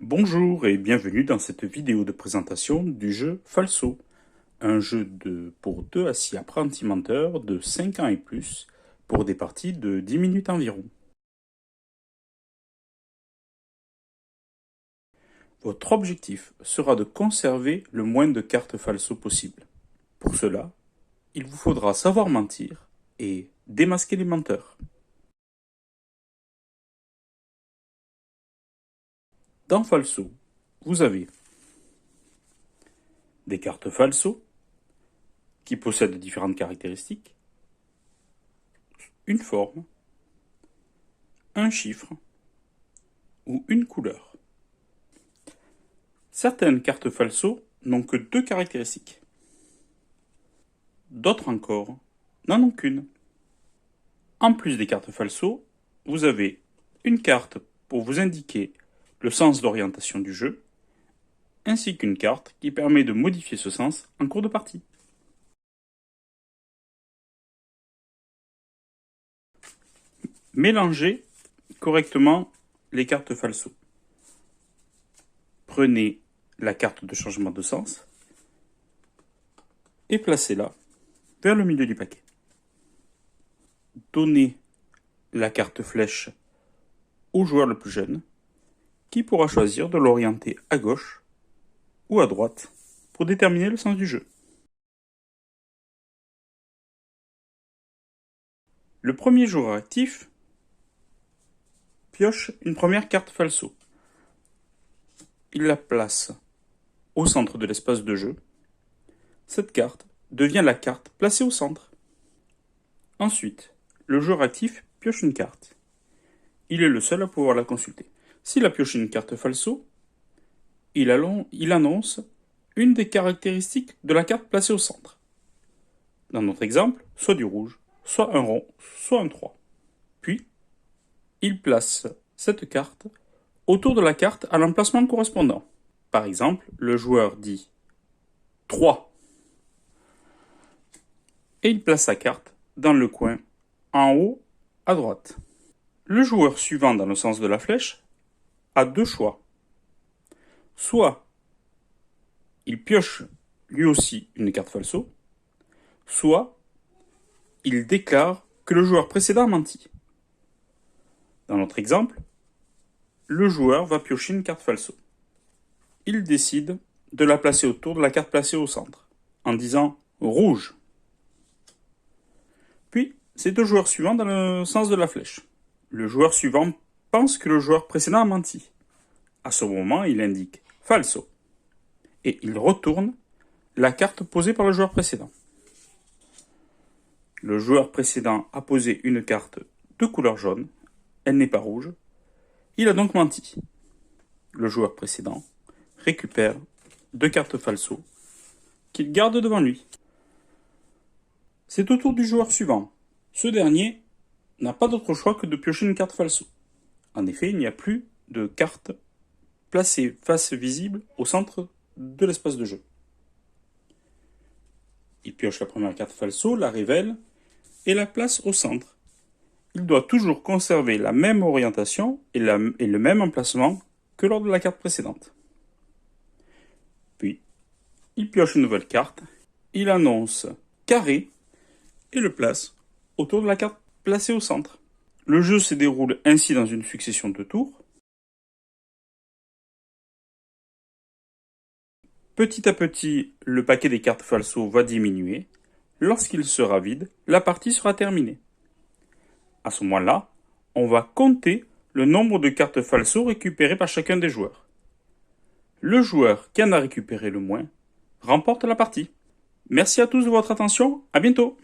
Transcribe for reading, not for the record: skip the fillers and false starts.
Bonjour et bienvenue dans cette vidéo de présentation du jeu Falso, un jeu pour 2 à 6 apprentis menteurs de 5 ans et plus pour des parties de 10 minutes environ. Votre objectif sera de conserver le moins de cartes falso possible. Pour cela, il vous faudra savoir mentir et démasquer les menteurs. Dans Falso, vous avez des cartes falso qui possèdent différentes caractéristiques, une forme, un chiffre ou une couleur. Certaines cartes falso n'ont que 2 caractéristiques. D'autres encore n'en ont qu'une. En plus des cartes falso, vous avez une carte pour vous indiquer le sens d'orientation du jeu, ainsi qu'une carte qui permet de modifier ce sens en cours de partie. Mélangez correctement les cartes falso. Prenez la carte de changement de sens et placez-la vers le milieu du paquet. Donnez la carte flèche au joueur le plus jeune, qui pourra choisir de l'orienter à gauche ou à droite pour déterminer le sens du jeu. Le premier joueur actif pioche une première carte falso. Il la place au centre de l'espace de jeu. Cette carte devient la carte placée au centre. Ensuite, le joueur actif pioche une carte. Il est le seul à pouvoir la consulter. S'il a pioché une carte falso, il annonce une des caractéristiques de la carte placée au centre. Dans notre exemple, soit du rouge, soit un rond, soit un 3. Puis, il place cette carte autour de la carte à l'emplacement correspondant. Par exemple, le joueur dit 3 et il place sa carte dans le coin en haut à droite. Le joueur suivant dans le sens de la flèche a 2 choix. Soit il pioche lui aussi une carte falso, soit il déclare que le joueur précédent a menti. Dans notre exemple, le joueur va piocher une carte falso. Il décide de la placer autour de la carte placée au centre, en disant rouge. Puis, c'est au joueur suivant dans le sens de la flèche. Le joueur suivant pense que le joueur précédent a menti. À ce moment, il indique falso. Et il retourne la carte posée par le joueur précédent. Le joueur précédent a posé une carte de couleur jaune. Elle n'est pas rouge. Il a donc menti. Le joueur précédent récupère 2 cartes falso qu'il garde devant lui. C'est au tour du joueur suivant. Ce dernier n'a pas d'autre choix que de piocher une carte falso. En effet, il n'y a plus de carte placée face visible au centre de l'espace de jeu. Il pioche la première carte falso, la révèle et la place au centre. Il doit toujours conserver la même orientation et le même emplacement que lors de la carte précédente. Puis, il pioche une nouvelle carte, il annonce carré et le place autour de la carte placée au centre. Le jeu se déroule ainsi dans une succession de tours. Petit à petit, le paquet des cartes falso va diminuer. Lorsqu'il sera vide, la partie sera terminée. À ce moment-là, on va compter le nombre de cartes falso récupérées par chacun des joueurs. Le joueur qui en a récupéré le moins remporte la partie. Merci à tous de votre attention, à bientôt.